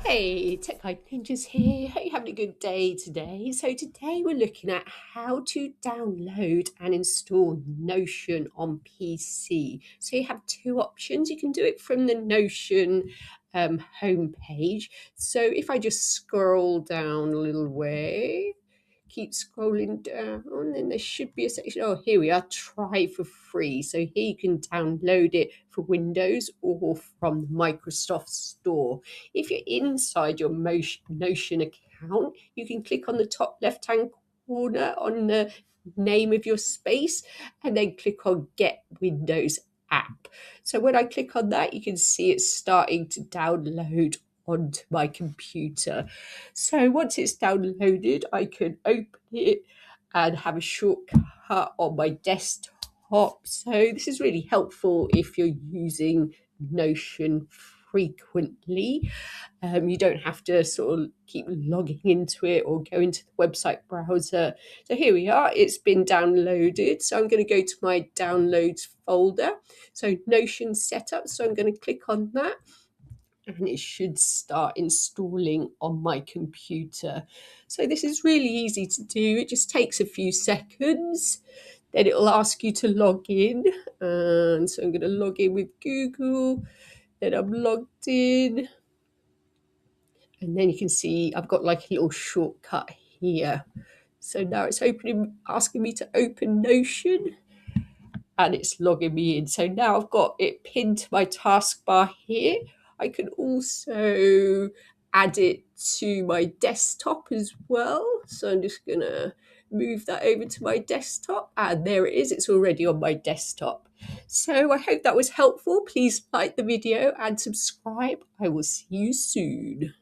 Hey, Tech Guide Ninjas here. Hope you're having a good day today. So today we're looking at how to download and install Notion on PC. So you have two options. You can do it from the Notion homepage. So if I just scroll down a little way, keep scrolling down, and there should be a section. Oh, here we are. Try for free. So here you can download it for Windows or from the Microsoft Store. If you're inside your Notion account, you can click on the top left-hand corner on the name of your space and then click on Get Windows App. So when I click on that, you can see it's starting to download onto my computer. So once it's downloaded, I can open it and have a shortcut on my desktop. So this is really helpful if you're using Notion frequently. You don't have to sort of keep logging into it or go into the website browser. So here we are, it's been downloaded. So I'm going to go to my downloads folder. So Notion setup, so I'm going to click on that and it should start installing on my computer. So this is really easy to do. It just takes a few seconds. Then it'll ask you to log in. And so I'm going to log in with Google. Then I'm logged in. And then you can see I've got like a little shortcut here. So now it's asking me to open Notion and it's logging me in. So now I've got it pinned to my taskbar here. I can also add it to my desktop as well. So I'm just going to move that over to my desktop and there it is. It's already on my desktop. So I hope that was helpful. Please like the video and subscribe. I will see you soon.